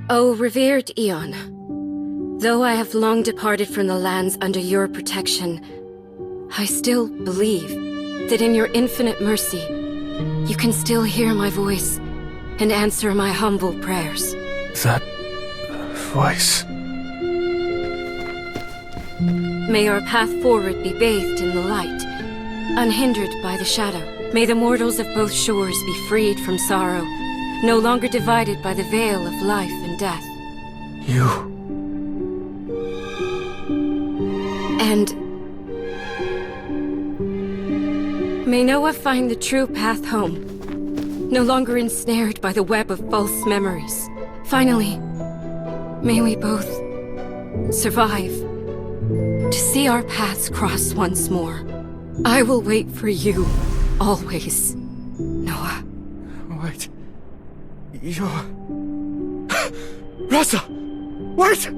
O revered Eon, though I have long departed from the lands under your protection, I still believe that in your infinite mercy, you can still hear my voice and answer my humble prayers. That voice... May our path forward be bathed in the light, unhindered by the shadow. May the mortals of both shores be freed from sorrow, no longer divided by the veil of life and death. You... And may Noah find the true path home, no longer ensnared by the web of false memories. Finally, may we both survive to see our paths cross once more. I will wait for you, always, Noah. Wait... You're... Rasa! Wait!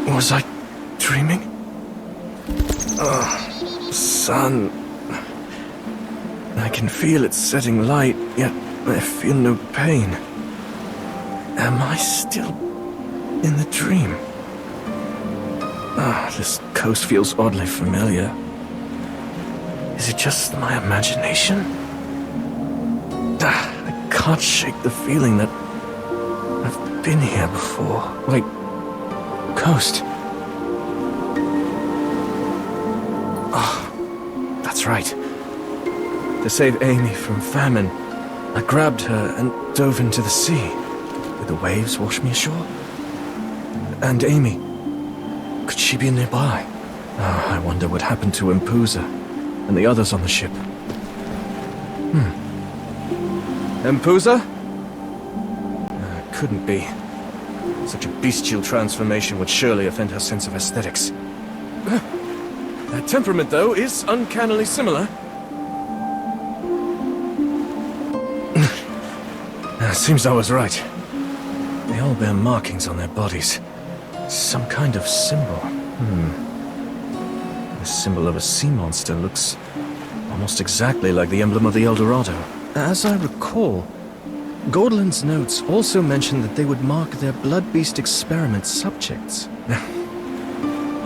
Was I dreaming? Sun... I can feel its setting light, yet I feel no pain. Am I still in the dream? This coast feels oddly familiar. Is it just my imagination? I can't shake the feeling that I've been here before. Wait, coast. Oh, that's right. To save Amy from famine, I grabbed her and dove into the sea. Did the waves wash me ashore? And Amy, could she be nearby? I wonder what happened to Empusa and the others on the ship. Empusa? Couldn't be. Such a bestial transformation would surely offend her sense of aesthetics. That temperament, though, is uncannily similar. Seems I was right. They all bear markings on their bodies. Some kind of symbol. The symbol of a sea monster looks almost exactly like the emblem of the El Dorado. As I recall, Gordland's notes also mentioned that they would mark their blood beast experiment subjects.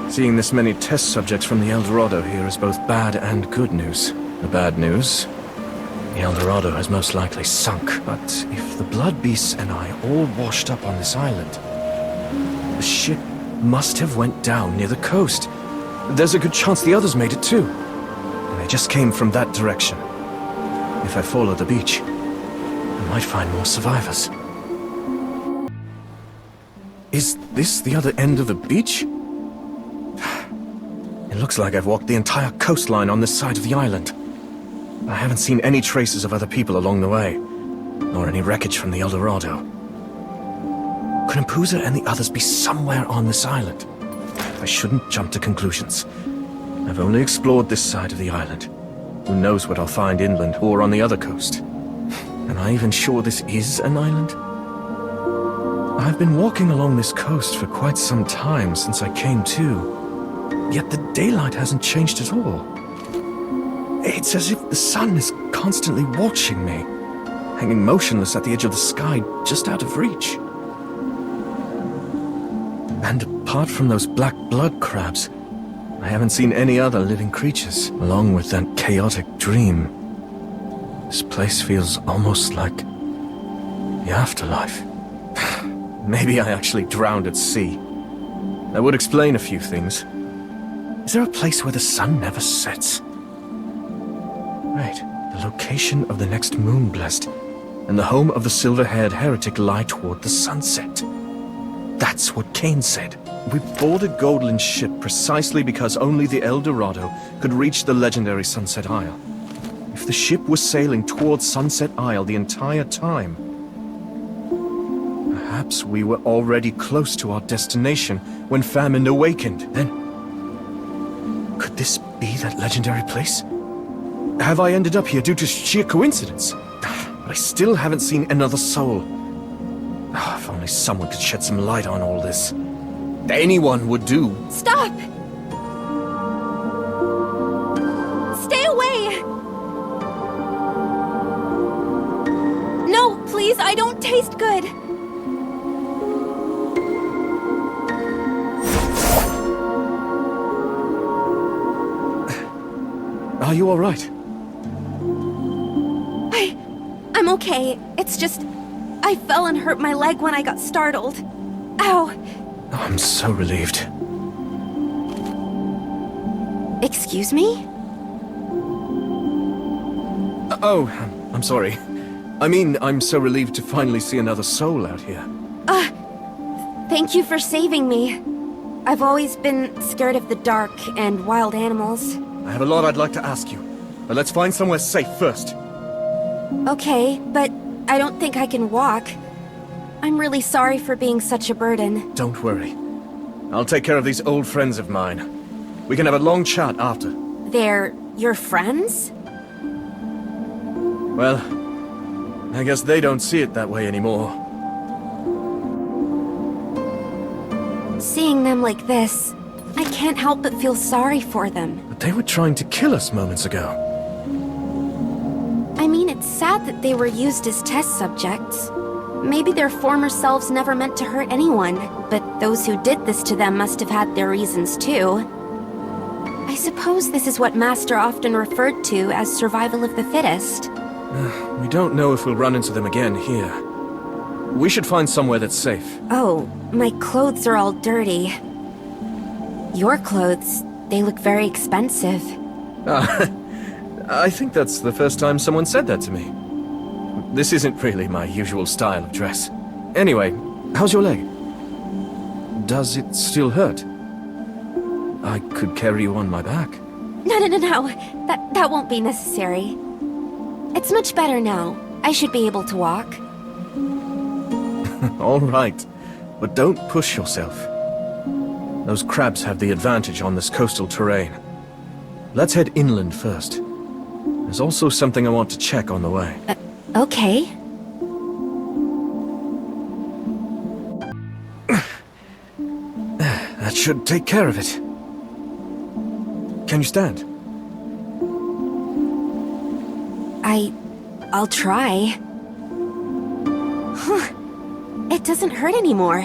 Seeing this many test subjects from the El Dorado here is both bad and good news. The bad news? The El Dorado has most likely sunk, but if the blood beasts and I all washed up on this island, the ship must have went down near the coast. There's a good chance the others made it too. And they just came from that direction. If I follow the beach, I might find more survivors. Is this the other end of the beach? It looks like I've walked the entire coastline on this side of the island. I haven't seen any traces of other people along the way, nor any wreckage from the El Dorado. Could Empusa and the others be somewhere on this island? I shouldn't jump to conclusions. I've only explored this side of the island. Who knows what I'll find inland or on the other coast? Am I even sure this is an island? I've been walking along this coast for quite some time since I came to, yet the daylight hasn't changed at all. It's as if the sun is constantly watching me, hanging motionless at the edge of the sky, just out of reach. And apart from those black blood crabs, I haven't seen any other living creatures, along with that chaotic dream. This place feels almost like the afterlife. Maybe I actually drowned at sea. That would explain a few things. Is there a place where the sun never sets? Right, the location of the next moon blessed, and the home of the silver-haired heretic lie toward the sunset. That's what Cain said. We boarded Goldland's ship precisely because only the El Dorado could reach the legendary Sunset Isle. If the ship was sailing towards Sunset Isle the entire time, perhaps we were already close to our destination when famine awakened. Then, could this be that legendary place? have I ended up here due to sheer coincidence? But I still haven't seen another soul. If only someone could shed some light on all this. Anyone would do. Stop! Stay away! No, please, I don't taste good. Are you all right? I'm okay. It's just... I fell and hurt my leg when I got startled. Ow! Oh, I'm so relieved. Excuse me? Oh, I'm sorry. I mean, I'm so relieved to finally see another soul out here. Thank you for saving me. I've always been scared of the dark and wild animals. I have a lot I'd like to ask you, but let's find somewhere safe first. Okay, but I don't think I can walk. I'm really sorry for being such a burden. Don't worry. I'll take care of these old friends of mine. We can have a long chat after. They're your friends? Well, I guess they don't see it that way anymore. Seeing them like this, I can't help but feel sorry for them. But they were trying to kill us moments ago. I mean, it's sad that they were used as test subjects. Maybe their former selves never meant to hurt anyone, but those who did this to them must have had their reasons too. I suppose this is what Master often referred to as survival of the fittest. We don't know if we'll run into them again here. We should find somewhere that's safe. Oh, my clothes are all dirty. Your clothes, they look very expensive. I think that's the first time someone said that to me. This isn't really my usual style of dress. Anyway, how's your leg? Does it still hurt? I could carry you on my back. No. That won't be necessary. It's much better now. I should be able to walk. All right, but don't push yourself. Those crabs have the advantage on this coastal terrain. Let's head inland first. There's also something I want to check on the way. Okay. That should take care of it. Can you stand? I'll try. Huh. It doesn't hurt anymore.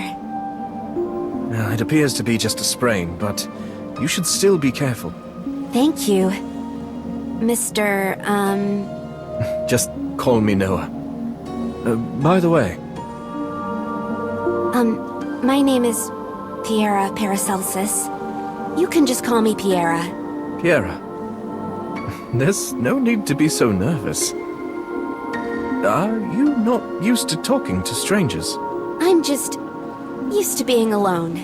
It appears to be just a sprain, but you should still be careful. Thank you, Mr. Just call me Noah. By the way... my name is Piera Paracelsus. You can just call me Piera. Piera. There's no need to be so nervous. Are you not used to talking to strangers? I'm just used to being alone.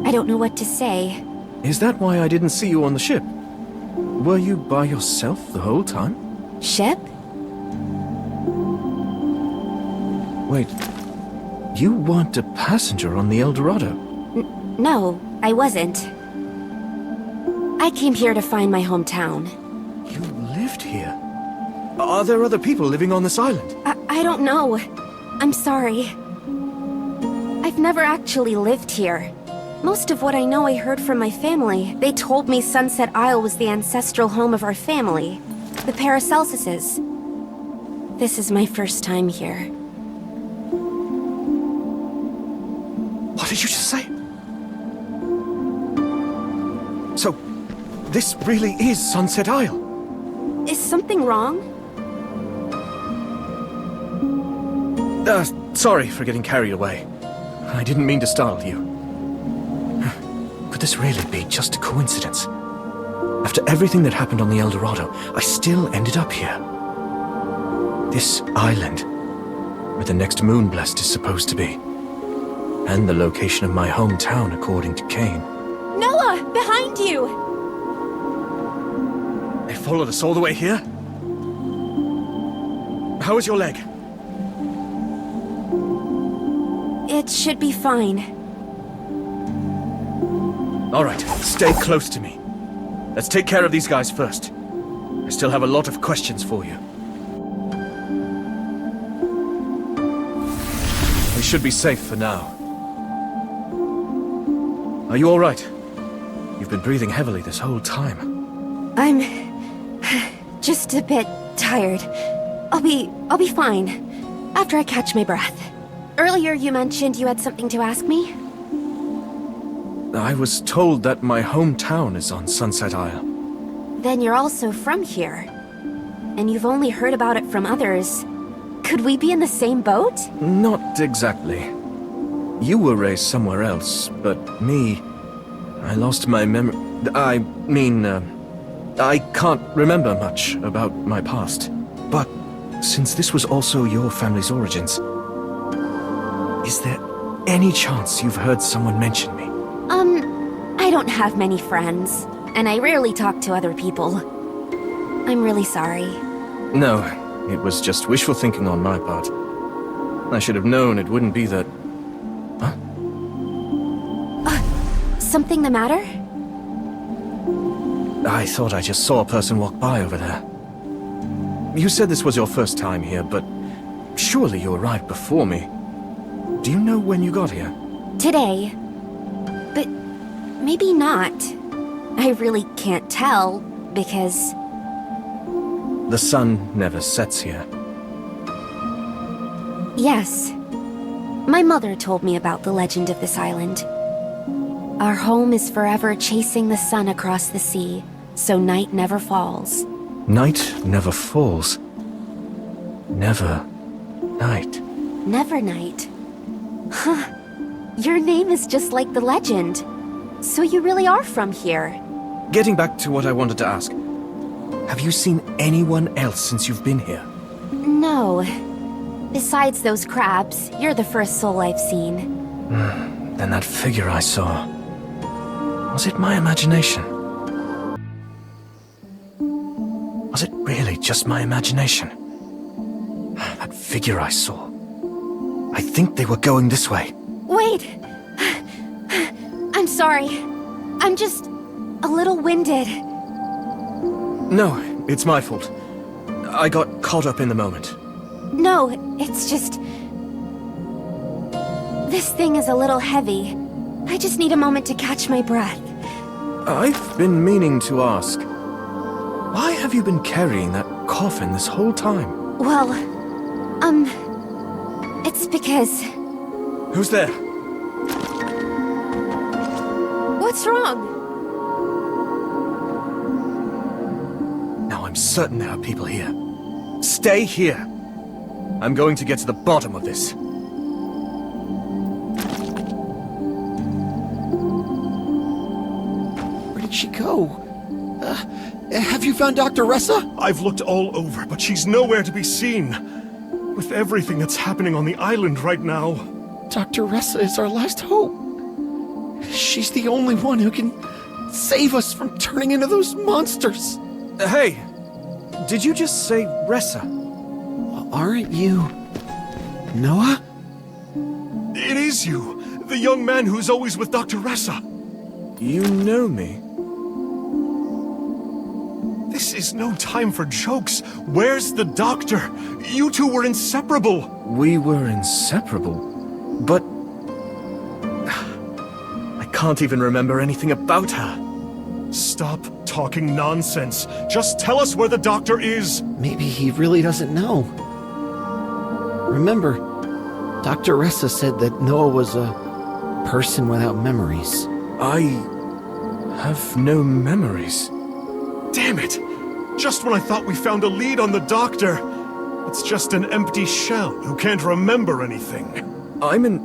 I don't know what to say. Is that why I didn't see you on the ship? Were you by yourself the whole time? Ship? Wait, you weren't a passenger on the El Dorado? No, I wasn't. I came here to find my hometown. You lived here? Are there other people living on this island? I don't know. I'm sorry. I've never actually lived here. Most of what I know I heard from my family. They told me Sunset Isle was the ancestral home of our family, the Paracelsuses. This is my first time here. What did you just say? So, this really is Sunset Isle? Is something wrong? Sorry for getting carried away. I didn't mean to startle you. Could this really be just a coincidence? After everything that happened on the El Dorado, I still ended up here. This island, where the next Moonblast is supposed to be. And the location of my hometown, according to Kane. Noah! Behind you! They followed us all the way here? How is your leg? It should be fine. All right, stay close to me. Let's take care of these guys first. still have a lot of questions for you. We should be safe for now. Are you all right? You've been breathing heavily this whole time. I'm just a bit tired. I'll be fine after I catch my breath. Earlier you mentioned you had something to ask me? I was told that my hometown is on Sunset Isle. Then you're also from here. And you've only heard about it from others. Could we be in the same boat? Not exactly. You were raised somewhere else, but me... I lost my memory... I can't remember much about my past. But since this was also your family's origins, is there any chance you've heard someone mention me? I don't have many friends, and I rarely talk to other people. I'm really sorry. No, it was just wishful thinking on my part. I should have known it wouldn't be that... Huh? Something the matter? I thought I just saw a person walk by over there. You said this was your first time here, but surely you arrived before me. Do you know when you got here? Today. But maybe not. I really can't tell, because... The sun never sets here. Yes. My mother told me about the legend of this island. Our home is forever chasing the sun across the sea, so night never falls. Night never falls. Never night. Never night. Huh. Your name is just like the legend. So you really are from here. Getting back to what I wanted to ask. Have you seen anyone else since you've been here? No. Besides those crabs, you're the first soul I've seen. Then that figure I saw... Was it my imagination? Was it really just my imagination? That figure I saw... I think they were going this way. Wait! I'm sorry. I'm just a little winded. No, it's my fault. I got caught up in the moment. No, it's just... This thing is a little heavy. I just need a moment to catch my breath. I've been meaning to ask. Why have you been carrying that coffin this whole time? Well, it's because... Who's there? What's wrong? Now I'm certain there are people here. Stay here. I'm going to get to the bottom of this. Where did she go? Have you found Dr. Ressa? I've looked all over, but she's nowhere to be seen. With everything that's happening on the island right now. Dr. Ressa is our last hope. She's the only one who can save us from turning into those monsters. Hey! Did you just say Ressa? Aren't you... Noah? It is you, the young man who's always with Dr. Ressa. You know me? This is no time for jokes. Where's the doctor? You two were inseparable. We were inseparable, but... I can't even remember anything about her. Stop talking nonsense. Just tell us where the doctor is. Maybe he really doesn't know. Remember, Dr. Ressa said that Noah was a person without memories. I have no memories. Damn it! Just when I thought we found a lead on the doctor, it's just an empty shell who can't remember anything. I'm an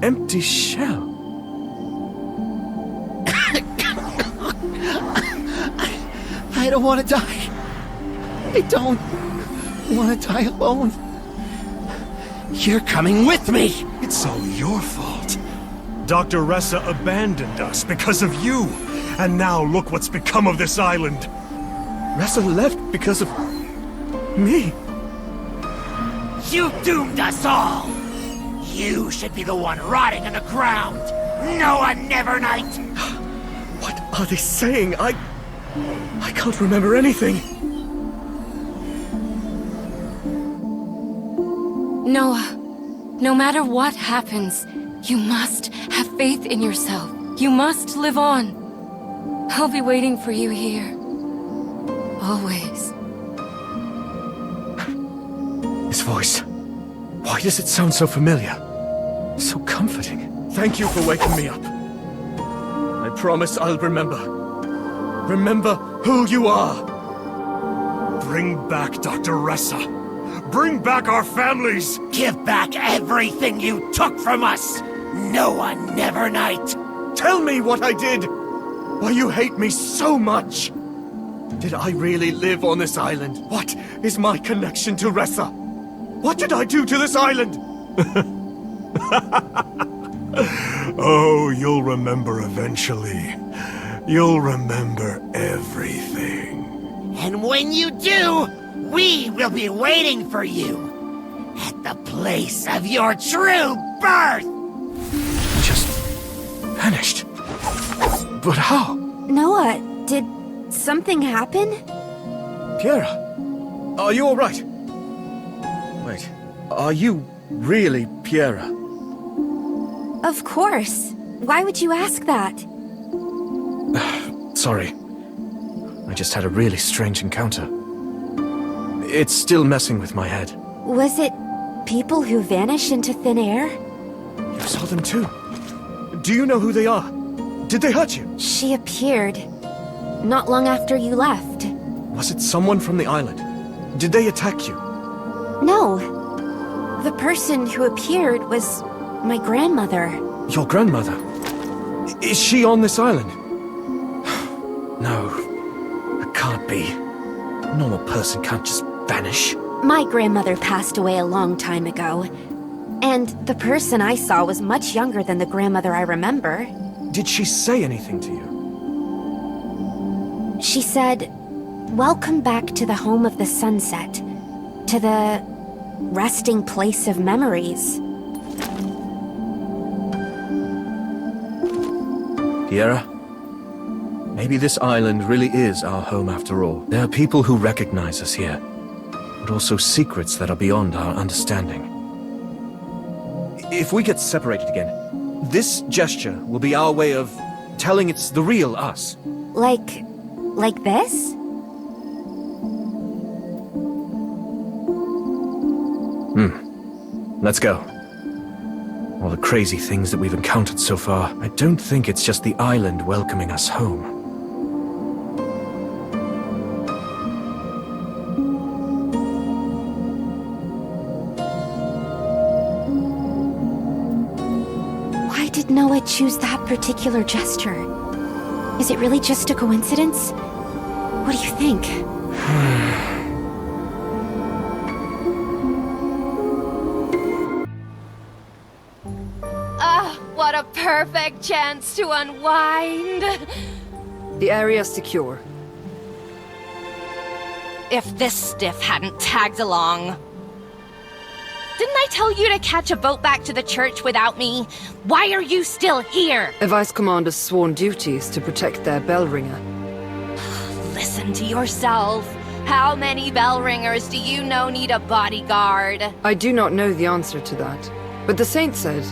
empty shell. I don't want to die. I don't want to die alone. You're coming with me! It's all your fault. Dr. Ressa abandoned us because of you. And now look what's become of this island. Ressa left because of... me. You doomed us all! You should be the one rotting in the ground! Noah Nevernight! What are they saying? I can't remember anything. Noah, no matter what happens, you must have faith in yourself. You must live on. I'll be waiting for you here. Always. His voice. Why does it sound so familiar? So comforting. Thank you for waking me up. I promise I'll remember. Remember who you are. Bring back Dr. Ressa. Bring back our families. Give back everything you took from us! Noah Nevernight! Tell me what I did. Why you hate me so much. Did I really live on this island? What is my connection to Ressa? What did I do to this island? Oh, you'll remember eventually. You'll remember everything. And when you do, we will be waiting for you at the place of your true birth! Just vanished. But how? Noah, did something happen? Piera, are you all right? Wait, are you really Piera? Of course. Why would you ask that? Sorry. I just had a really strange encounter. It's still messing with my head. Was it people who vanish into thin air? You saw them too. Do you know who they are? Did they hurt you? She appeared not long after you left. Was it someone from the island? Did they attack you? No. The person who appeared was my grandmother. Your grandmother? Is she on this island? No. It can't be. A normal person can't just vanish. My grandmother passed away a long time ago. And the person I saw was much younger than the grandmother I remember. Did she say anything to you? She said, "Welcome back to the home of the sunset. To the resting place of memories." Piera? Maybe this island really is our home after all. There are people who recognize us here, but also secrets that are beyond our understanding. If we get separated again, this gesture will be our way of telling it's the real us. Like this? Let's go. All the crazy things that we've encountered so far, I don't think it's just the island welcoming us home. Why did Noah choose that particular gesture? Is it really just a coincidence? What do you think? What a perfect chance to unwind. The area's secure. If this stiff hadn't tagged along. Didn't I tell you to catch a boat back to the church without me? Why are you still here? A vice commander's sworn duty is to protect their bell ringer. Listen to yourself. How many bell ringers do you know need a bodyguard? I do not know the answer to that, but the saint said...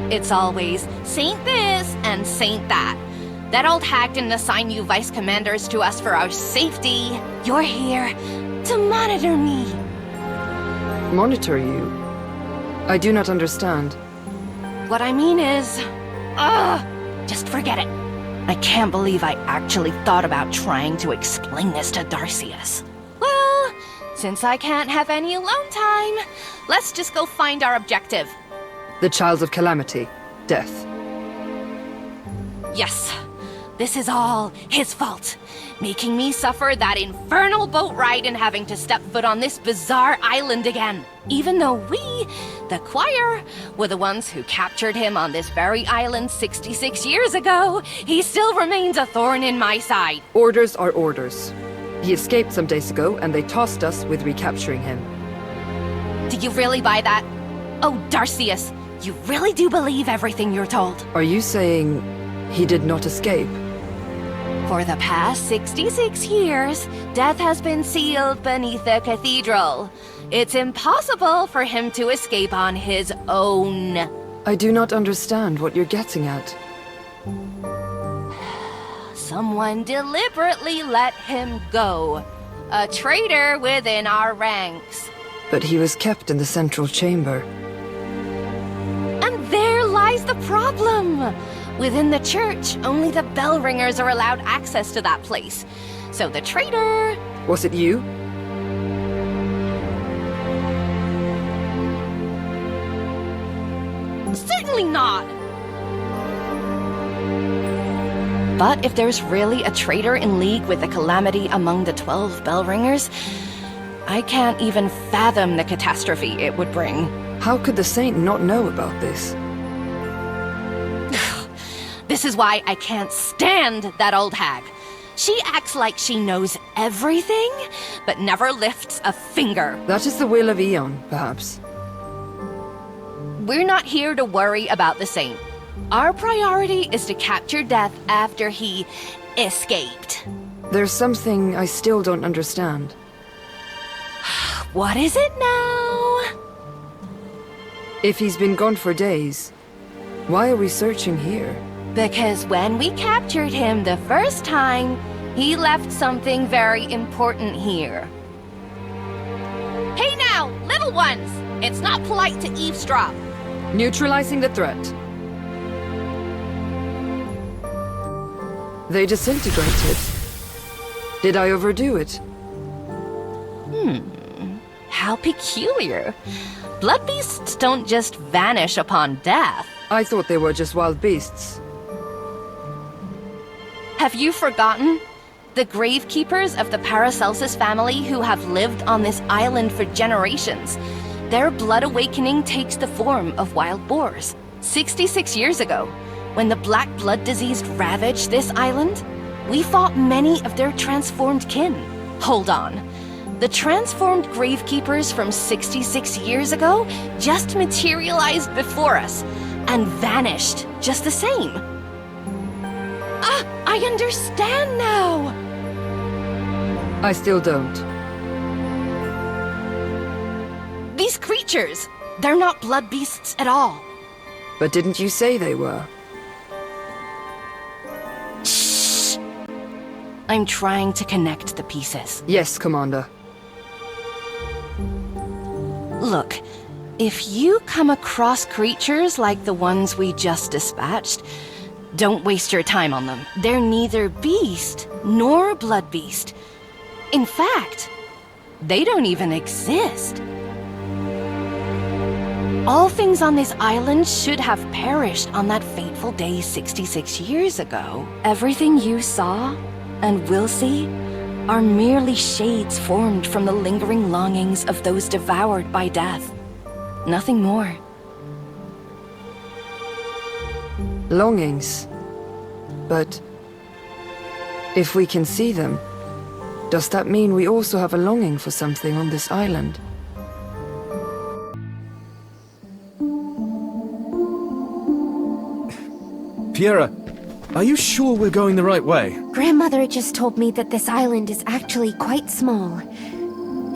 It's always Saint this and Saint that. That old hag didn't assign you vice commanders to us for our safety. You're here to monitor me. Monitor you? I do not understand. What I mean is... just forget it. I can't believe I actually thought about trying to explain this to Darcius. Well, since I can't have any alone time, let's just go find our objective. The Child of Calamity. Death. Yes. This is all his fault. Making me suffer that infernal boat ride and having to step foot on this bizarre island again. Even though we, the choir, were the ones who captured him on this very island 66 years ago, he still remains a thorn in my side. Orders are orders. He escaped some days ago, and they tasked us with recapturing him. Do you really buy that? Oh, Darcius, you really do believe everything you're told? Are you saying he did not escape? For the past 66 years, death has been sealed beneath the cathedral. It's impossible for him to escape on his own. I do not understand what you're getting at. Someone deliberately let him go. A traitor within our ranks. But he was kept in the central chamber. And there lies the problem. Within the church, only the bell ringers are allowed access to that place. So the traitor... Was it you? Certainly not! But if there's really a traitor in league with the calamity among the 12 bell ringers, I can't even fathom the catastrophe it would bring. How could the saint not know about this? This is why I can't stand that old hag. She acts like she knows everything, but never lifts a finger. That is the will of Eon, perhaps. We're not here to worry about the saint. Our priority is to capture Death after he escaped. There's something I still don't understand. What is it now? If he's been gone for days, why are we searching here? Because when we captured him the first time, he left something very important here. Hey now, little ones! It's not polite to eavesdrop. Neutralizing the threat. They disintegrated. Did I overdo it? How peculiar. Blood beasts don't just vanish upon death. I thought they were just wild beasts. Have you forgotten? The gravekeepers of the Paracelsus family who have lived on this island for generations. Their blood awakening takes the form of wild boars. 66 years ago, when the black blood disease ravaged this island, we fought many of their transformed kin. Hold on. The transformed gravekeepers from 66 years ago just materialized before us and vanished just the same. Ah, I understand now! I still don't. These creatures, they're not blood beasts at all. But didn't you say they were? Shh! I'm trying to connect the pieces. Yes, Commander. Look, if you come across creatures like the ones we just dispatched, don't waste your time on them. They're neither beast nor blood beast. In fact, they don't even exist. All things on this island should have perished on that fateful day 66 years ago. Everything you saw and will see are merely shades formed from the lingering longings of those devoured by death. Nothing more. Longings. But if we can see them, does that mean we also have a longing for something on this island? Piera, are you sure we're going the right way? Grandmother just told me that this island is actually quite small.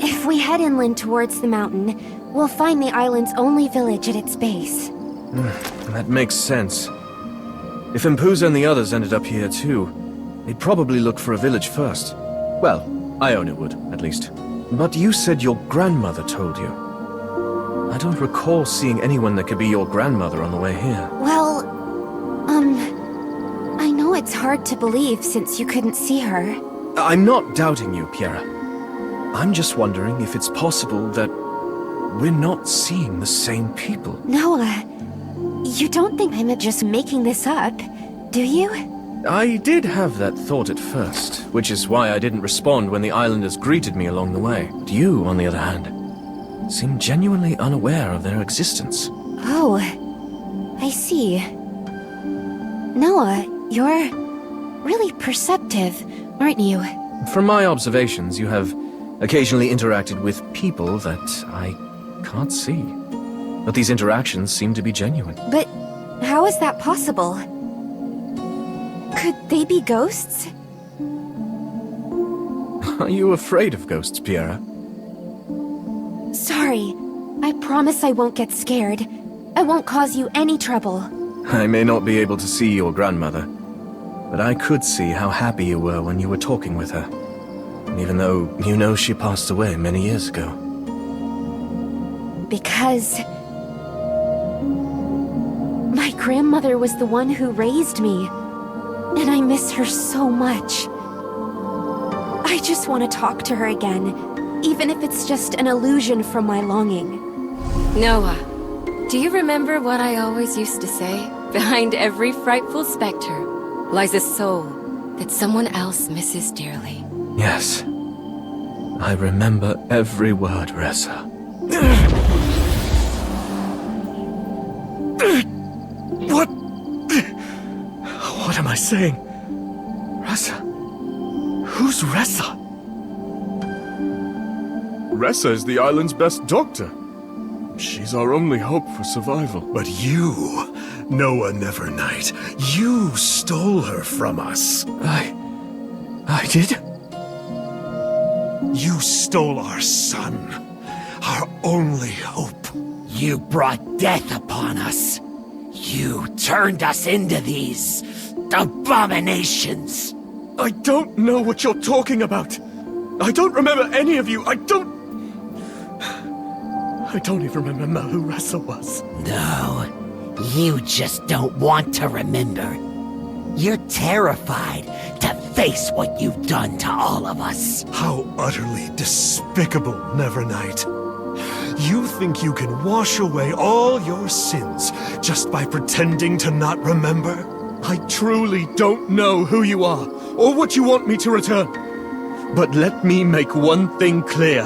If we head inland towards the mountain, we'll find the island's only village at its base. That makes sense. If Mpuza and the others ended up here too, they'd probably look for a village first. Well, Iona would, at least. But you said your grandmother told you. I don't recall seeing anyone that could be your grandmother on the way here. Well, I know it's hard to believe since you couldn't see her. I'm not doubting you, Piera. I'm just wondering if it's possible that we're not seeing the same people. Noah, you don't think I'm just making this up, do you? I did have that thought at first, which is why I didn't respond when the islanders greeted me along the way. But you, on the other hand, seem genuinely unaware of their existence. Oh, I see. Noah, you're really perceptive, aren't you? From my observations, you have occasionally interacted with people that I can't see. But these interactions seem to be genuine. But how is that possible? Could they be ghosts? Are you afraid of ghosts, Piera? sorry. I promise I won't get scared. I won't cause you any trouble. I may not be able to see your grandmother, but I could see how happy you were when you were talking with her. Even though you know she passed away many years ago. Because my grandmother was the one who raised me, and I miss her so much. I just want to talk to her again, even if it's just an illusion from my longing. Noah, do you remember what I always used to say? Behind every frightful specter lies a soul that someone else misses dearly. Yes. I remember every word, Ressa. What? What am I saying? Ressa? Who's Ressa? Ressa is the island's best doctor. She's our only hope for survival. But you, Noah Nevernight, you stole her from us. I did? You stole our son, our only hope. You brought death upon us. You turned us into these abominations. I don't know what you're talking about. I don't remember any of you. I don't even remember who Ressa was. No, you just don't want to remember. You're terrified to face what you've done to all of us. How utterly despicable, Nevernight. You think you can wash away all your sins just by pretending to not remember? I truly don't know who you are, or what you want me to return. But let me make one thing clear.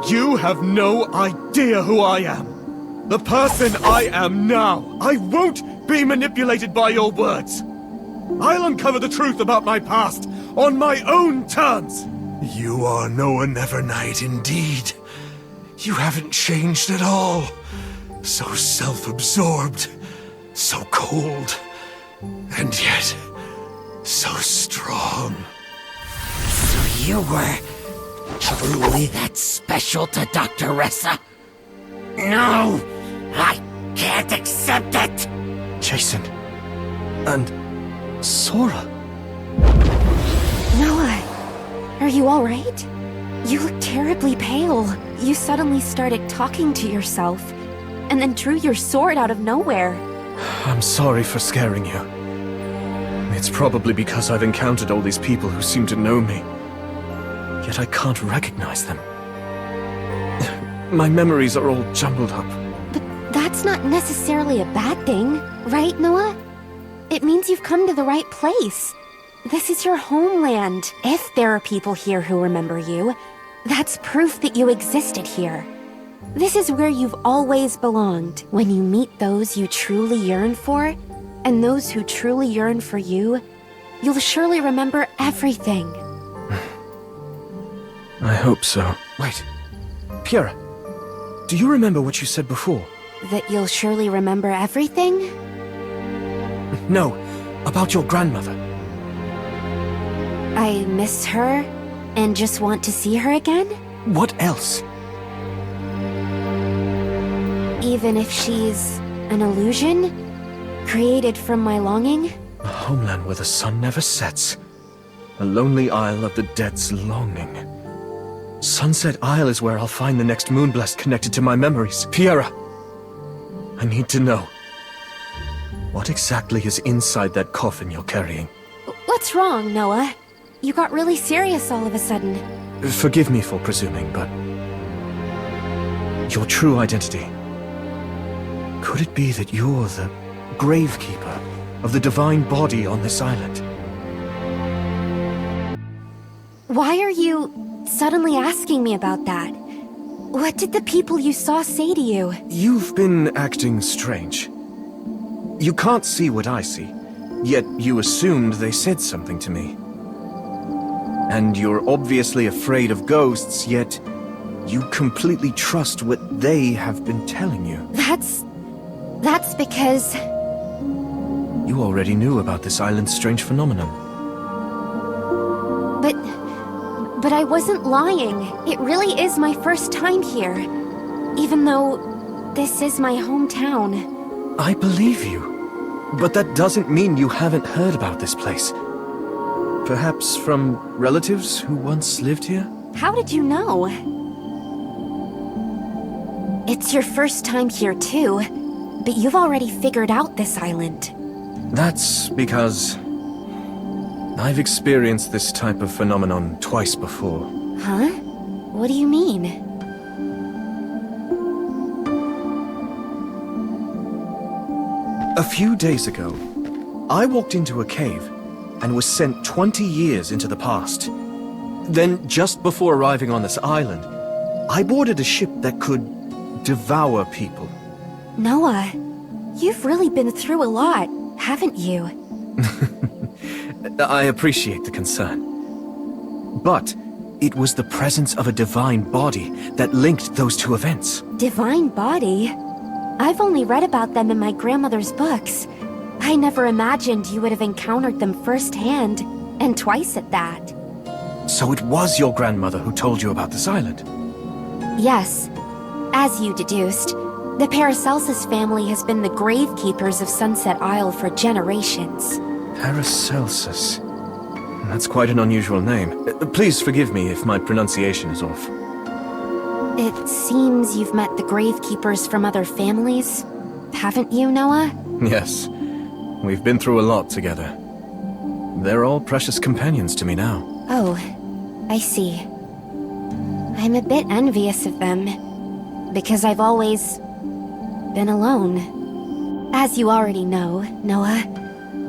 You have no idea who I am. The person I am now. I won't be manipulated by your words. I'll uncover the truth about my past on my own terms. You are Noah Nevernight indeed. You haven't changed at all. So self-absorbed, so cold, and yet so strong. So you were truly that special to Dr. Ressa? No! I can't accept it! Jason. And Sora. Noah, are you alright? You look terribly pale. You suddenly started talking to yourself, and then drew your sword out of nowhere. I'm sorry for scaring you. It's probably because I've encountered all these people who seem to know me. Yet I can't recognize them. My memories are all jumbled up. But that's not necessarily a bad thing, right, Noah? It means you've come to the right place. This is your homeland. If there are people here who remember you, that's proof that you existed here. This is where you've always belonged. When you meet those you truly yearn for, and those who truly yearn for you, you'll surely remember everything. I hope so. Wait. Piera, do you remember what you said before? That you'll surely remember everything? No, about your grandmother. I miss her, and just want to see her again? What else? Even if she's an illusion? Created from my longing? A homeland where the sun never sets. A lonely isle of the dead's longing. Sunset Isle is where I'll find the next Moonblast connected to my memories. Piera, I need to know. What exactly is inside that coffin you're carrying? What's wrong, Noah? You got really serious all of a sudden. Forgive me for presuming, but... your true identity. Could it be that you're the gravekeeper of the divine body on this island? Why are you suddenly asking me about that? What did the people you saw say to you? You've been acting strange. You can't see what I see, yet you assumed they said something to me. And you're obviously afraid of ghosts, yet you completely trust what they have been telling you. That's because... You already knew about this island's strange phenomenon. But I wasn't lying. It really is my first time here. even though this is my hometown. I believe you. But that doesn't mean you haven't heard about this place. Perhaps from relatives who once lived here? How did you know? It's your first time here too, but you've already figured out this island. That's because I've experienced this type of phenomenon twice before. Huh? What do you mean? A few days ago, I walked into a cave and was sent 20 years into the past. Then, just before arriving on this island, I boarded a ship that could devour people. Noah, you've really been through a lot, haven't you? I appreciate the concern. But it was the presence of a divine body that linked those two events. Divine body? I've only read about them in my grandmother's books. I never imagined you would have encountered them firsthand, and twice at that. So it was your grandmother who told you about this island? Yes. As you deduced, the Paracelsus family has been the gravekeepers of Sunset Isle for generations. Paracelsus. That's quite an unusual name. Please forgive me if my pronunciation is off. It seems you've met the gravekeepers from other families, haven't you, Noah? Yes. We've been through a lot together. They're all precious companions to me now. Oh, I see. I'm a bit envious of them, because I've always been alone. As you already know, Noah,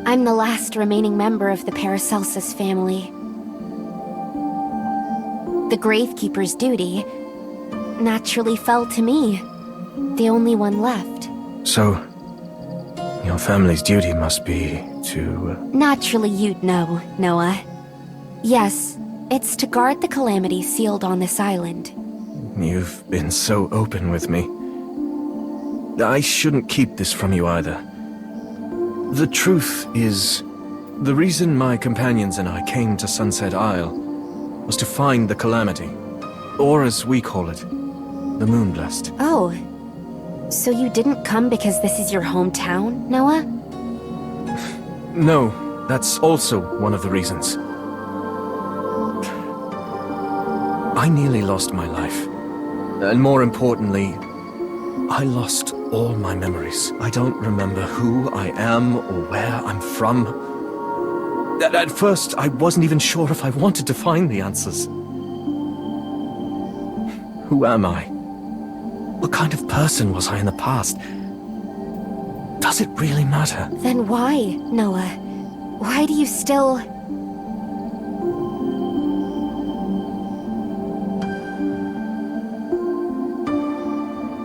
I'm the last remaining member of the Paracelsus family. The gravekeeper's duty naturally fell to me, the only one left. So, your family's duty must be to... Naturally you'd know, Noah. Yes, it's to guard the calamity sealed on this island. You've been so open with me. I shouldn't keep this from you either. The truth is, the reason my companions and I came to Sunset Isle was to find the calamity, or as we call it, the Moonblast. Oh, so you didn't come because this is your hometown, Noah? No, that's also one of the reasons. I nearly lost my life. And more importantly, I lost all my memories. I don't remember who I am or where I'm from. At first, I wasn't even sure if I wanted to find the answers. Who am I? What kind of person was I in the past? Does it really matter? Then why, Noah? Why do you still...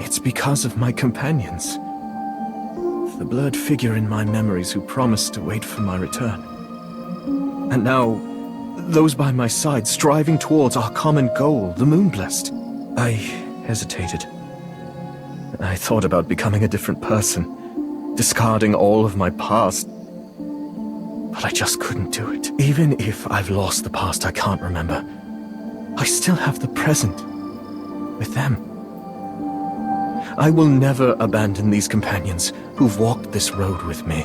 It's because of my companions. The blurred figure in my memories who promised to wait for my return. And now, those by my side striving towards our common goal, the Moonblast. I hesitated. I thought about becoming a different person, discarding all of my past. But I just couldn't do it. Even if I've lost the past I can't remember, I still have the present with them. I will never abandon these companions who've walked this road with me.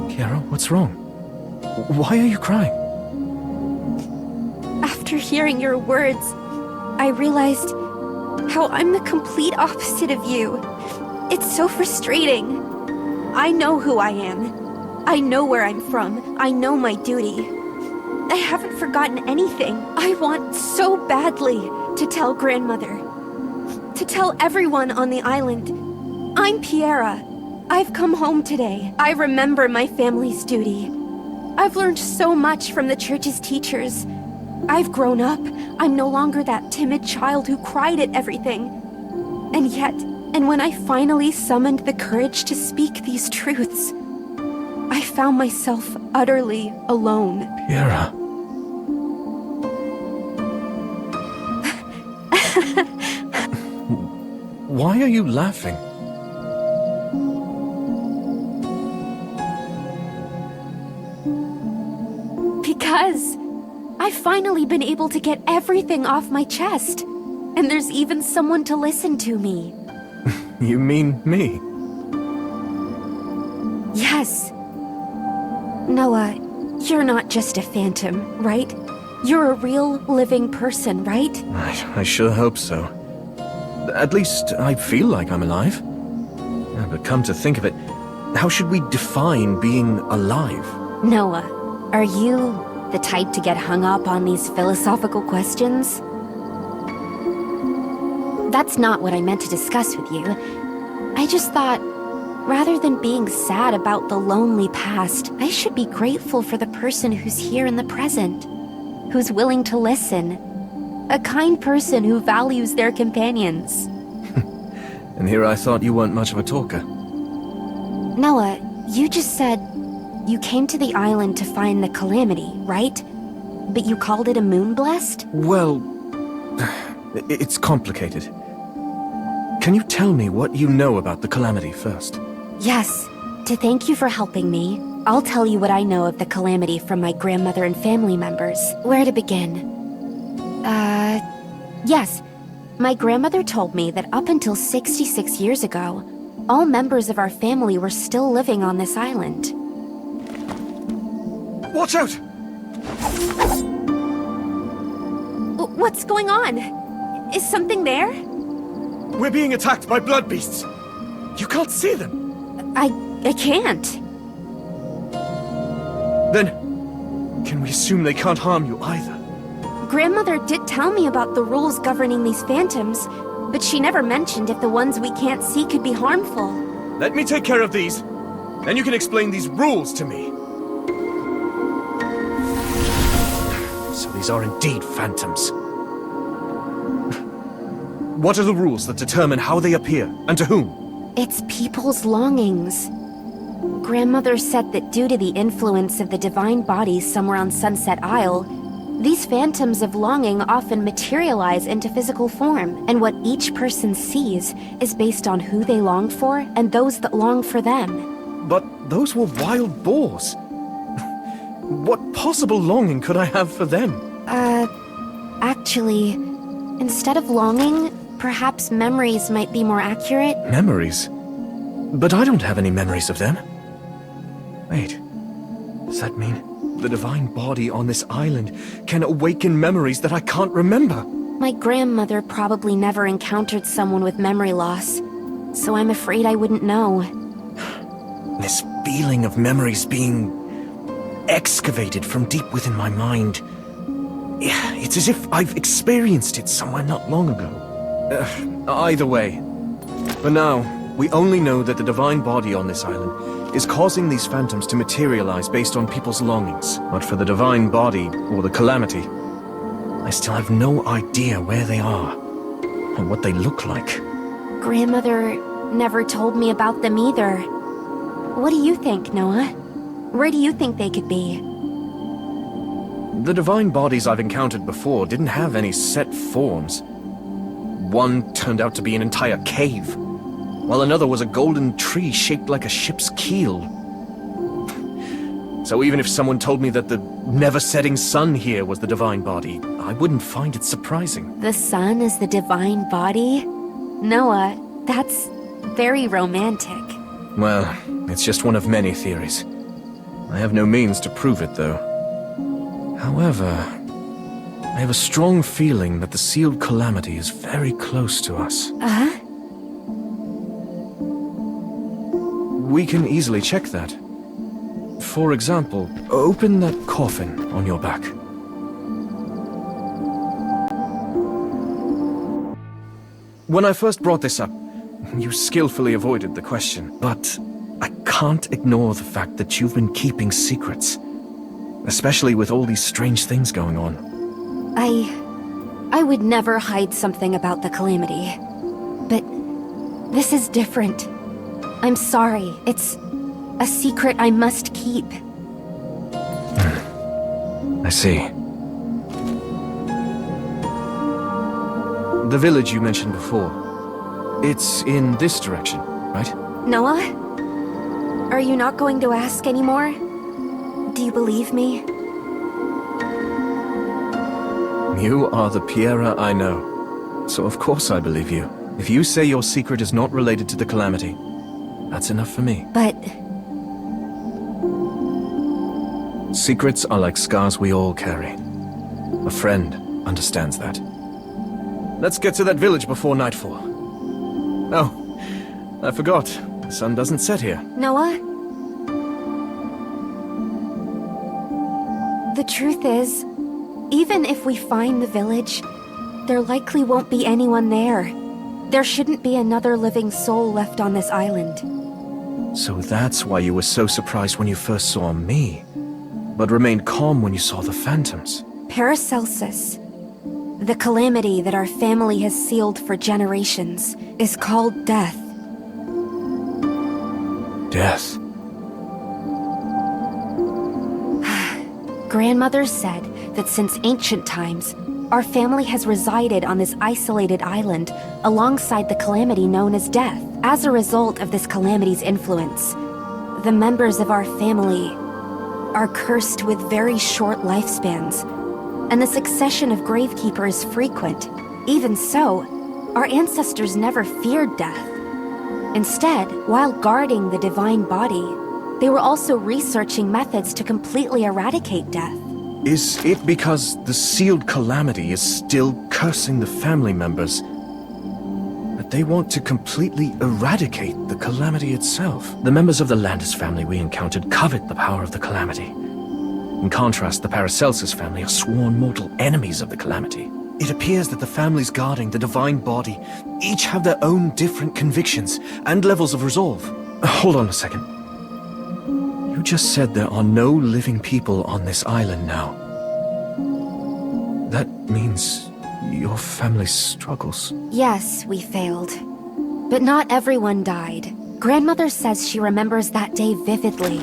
Kiara, what's wrong? Why are you crying? After hearing your words, I realized how I'm the complete opposite of you. It's so frustrating. I know who I am. I know where I'm from. I know my duty. I haven't forgotten anything. I want so badly to tell Grandmother. To tell everyone on the island. I'm Piera. I've come home today. I remember my family's duty. I've learned so much from the church's teachers. I've grown up. I'm no longer that timid child who cried at everything. And yet, when I finally summoned the courage to speak these truths, I found myself utterly alone. Piera. Why are you laughing? Because I've finally been able to get everything off my chest. And there's even someone to listen to me. You mean me? Yes. Noah, you're not just a phantom, right? You're a real, living person, right? I sure hope so. At least I feel like I'm alive. But come to think of it, how should we define being alive? Noah, are you the type to get hung up on these philosophical questions? That's not what I meant to discuss with you. I just thought, rather than being sad about the lonely past, I should be grateful for the person who's here in the present, who's willing to listen. A kind person who values their companions. And here I thought you weren't much of a talker. Noah, you just said you came to the island to find the Calamity, right? But you called it a moon blessed? Well, it's complicated. Can you tell me what you know about the Calamity first? Yes. To thank you for helping me, I'll tell you what I know of the Calamity from my grandmother and family members. Where to begin? Yes. My grandmother told me that up until 66 years ago, all members of our family were still living on this island. Watch out! What's going on? Is something there? We're being attacked by blood beasts. You can't see them. I can't. Then, can we assume they can't harm you either? Grandmother did tell me about the rules governing these phantoms, but she never mentioned if the ones we can't see could be harmful. Let me take care of these. Then you can explain these rules to me. So these are indeed phantoms. What are the rules that determine how they appear, and to whom? It's people's longings. Grandmother said that due to the influence of the divine bodies somewhere on Sunset Isle, these phantoms of longing often materialize into physical form, and what each person sees is based on who they long for and those that long for them. But those were wild boars. What possible longing could I have for them? Actually, instead of longing, perhaps memories might be more accurate. Memories? But I don't have any memories of them. Wait, does that mean the divine body on this island can awaken memories that I can't remember? My grandmother probably never encountered someone with memory loss, so I'm afraid I wouldn't know. This feeling of memories being excavated from deep within my mind. It's as if I've experienced it somewhere not long ago. Either way, for now, we only know that the divine body on this island is causing these phantoms to materialize based on people's longings. But for the divine body, or the Calamity, I still have no idea where they are, or what they look like. Grandmother never told me about them either. What do you think, Noah? Where do you think they could be? The divine bodies I've encountered before didn't have any set forms. One turned out to be an entire cave, while another was a golden tree shaped like a ship's keel. So even if someone told me that the never-setting sun here was the divine body, I wouldn't find it surprising. The sun is the divine body? Noah, that's very romantic. Well, it's just one of many theories. I have no means to prove it, though. However, I have a strong feeling that the sealed Calamity is very close to us. Uh-huh? We can easily check that. For example, open that coffin on your back. When I first brought this up, you skillfully avoided the question, but I can't ignore the fact that you've been keeping secrets, especially with all these strange things going on. I would never hide something about the Calamity. But this is different. I'm sorry. It's a secret I must keep. I see. The village you mentioned before. It's in this direction, right? Noah? Are you not going to ask anymore? Do you believe me? You are the Piera I know. So of course I believe you. If you say your secret is not related to the Calamity, that's enough for me. But Secrets are like scars we all carry. A friend understands that. Let's get to that village before nightfall. Oh, I forgot. The sun doesn't set here. Noah? The truth is, even if we find the village, there likely won't be anyone there. There shouldn't be another living soul left on this island. So that's why you were so surprised when you first saw me, but remained calm when you saw the phantoms. Paracelsus, the calamity that our family has sealed for generations, is called death. Death. Grandmother said that since ancient times, our family has resided on this isolated island alongside the calamity known as death. As a result of this calamity's influence, the members of our family are cursed with very short lifespans, and the succession of gravekeeper is frequent. Even so, our ancestors never feared death. Instead, while guarding the divine body, they were also researching methods to completely eradicate death. Is it because the sealed calamity is still cursing the family members that they want to completely eradicate the calamity itself? The members of the Landis family we encountered covet the power of the calamity. In contrast, the Paracelsus family are sworn mortal enemies of the calamity. It appears that the families guarding the divine body each have their own different convictions and levels of resolve. Hold on a second. You just said there are no living people on this island now. That means your family struggles. Yes, we failed. But not everyone died. Grandmother says she remembers that day vividly.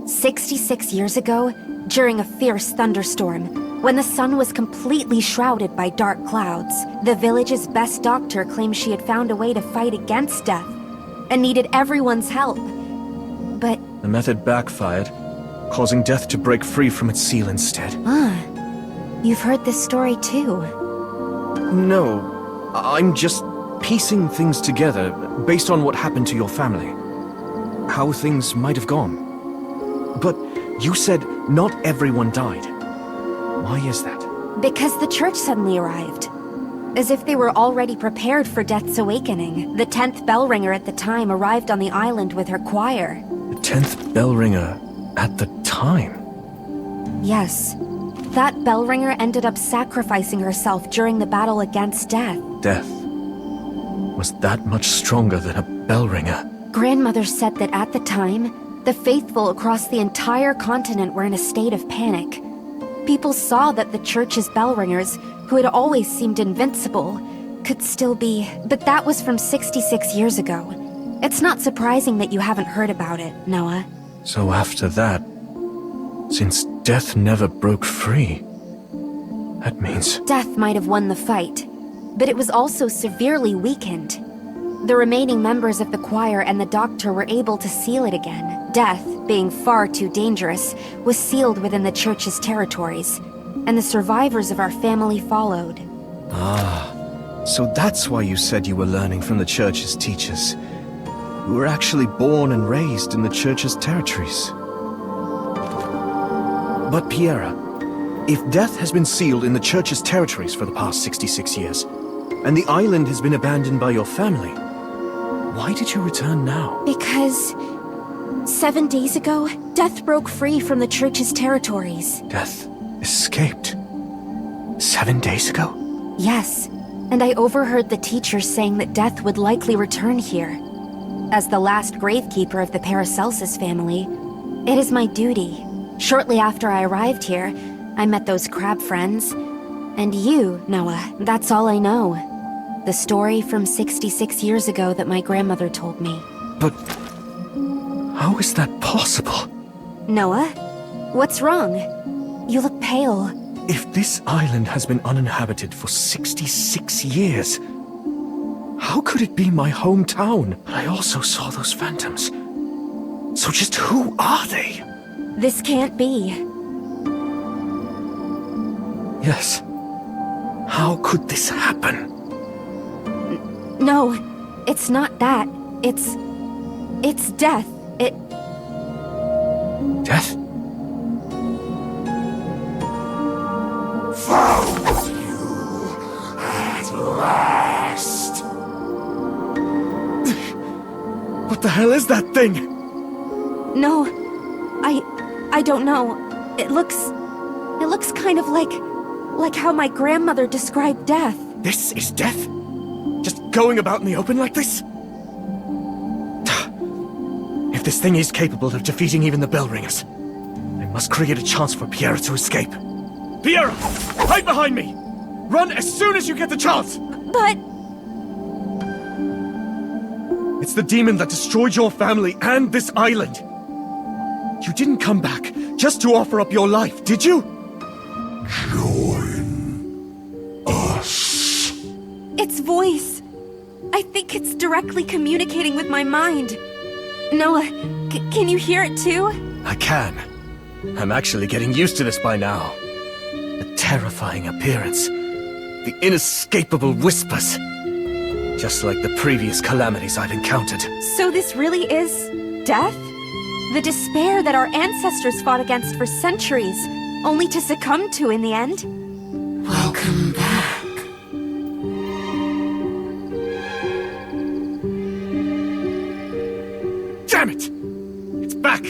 66 years ago, during a fierce thunderstorm, when the sun was completely shrouded by dark clouds, the village's best doctor claimed she had found a way to fight against death and needed everyone's help. But the method backfired, causing death to break free from its seal instead. You've heard this story too. No, I'm just piecing things together based on what happened to your family. How things might have gone. But you said not everyone died. Why is that? Because the church suddenly arrived. As if they were already prepared for Death's awakening. The 10th bell ringer at the time arrived on the island with her choir. The 10th bell ringer at the time? Yes. That bell ringer ended up sacrificing herself during the battle against death. Death was that much stronger than a bell ringer. Grandmother said that at the time, the faithful across the entire continent were in a state of panic. People saw that the church's bell ringers, who had always seemed invincible, could still be... But that was from 66 years ago. It's not surprising that you haven't heard about it, Noah. So after that, since death never broke free, that means... Death might have won the fight, but it was also severely weakened. The remaining members of the choir and the doctor were able to seal it again. Death, being far too dangerous, was sealed within the church's territories, and the survivors of our family followed. So that's why you said you were learning from the church's teachers. You were actually born and raised in the church's territories. But Piera, if death has been sealed in the church's territories for the past 66 years, and the island has been abandoned by your family, why did you return now? Because 7 days ago, Death broke free from the church's territories. Death escaped 7 days ago? Yes, and I overheard the teachers saying that Death would likely return here. As the last gravekeeper of the Paracelsus family, it is my duty. Shortly after I arrived here, I met those crab friends. And you, Noah, that's all I know. The story from 66 years ago that my grandmother told me. But how is that possible? Noah? What's wrong? You look pale. If this island has been uninhabited for 66 years, how could it be my hometown? But I also saw those phantoms. So just who are they? This can't be. Yes. How could this happen? No, it's not that. It's death. Death? Found you at last. What the hell is that thing? No, I don't know. It looks kind of like how my grandmother described death. This is death? Just going about in the open like this? If this thing is capable of defeating even the bell ringers, I must create a chance for Piera to escape. Piera! Hide behind me! Run as soon as you get the chance! But... It's the demon that destroyed your family and this island. You didn't come back just to offer up your life, did you? Join us. Its voice. I think it's directly communicating with my mind. Noah, can you hear it too? I can. I'm actually getting used to this by now. The terrifying appearance. The inescapable whispers. Just like the previous calamities I've encountered. So this really is death? The despair that our ancestors fought against for centuries, only to succumb to in the end? Welcome back. Damn it! It's back!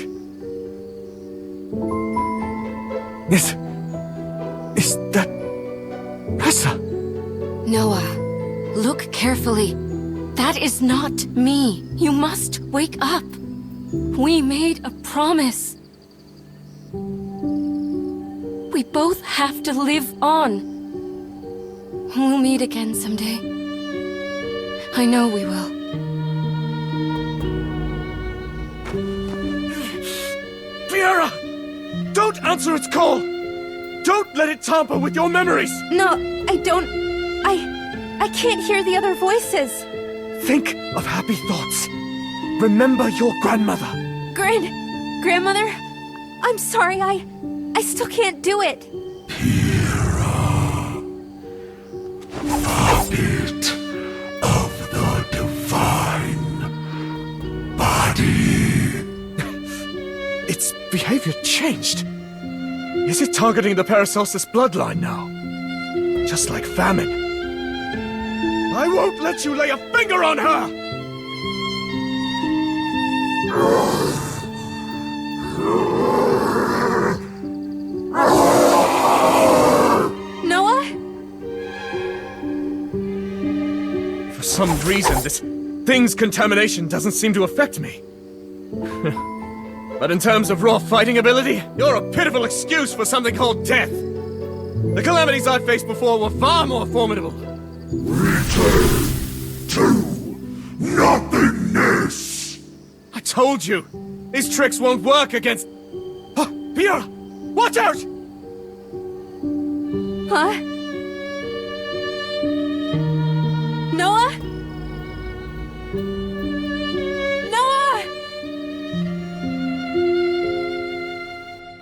Is that... Ressa? Noah, look carefully. That is not me. You must wake up. We made a promise. We both have to live on. We'll meet again someday. I know we will. Piera! Don't answer its call! Don't let it tamper with your memories! No, I don't... I can't hear the other voices. Think of happy thoughts. Remember your grandmother. Grandmother? I'm sorry, I still can't do it. Puppet of the divine body. Its behavior changed. Is it targeting the Paracelsus bloodline now? Just like famine. I won't let you lay a finger on her! Noah? For some reason, this thing's contamination doesn't seem to affect me. But in terms of raw fighting ability, you're a pitiful excuse for something called death. The calamities I've faced before were far more formidable. Return to nothingness. I told you, these tricks won't work against... Oh, Piera! Watch out! Huh?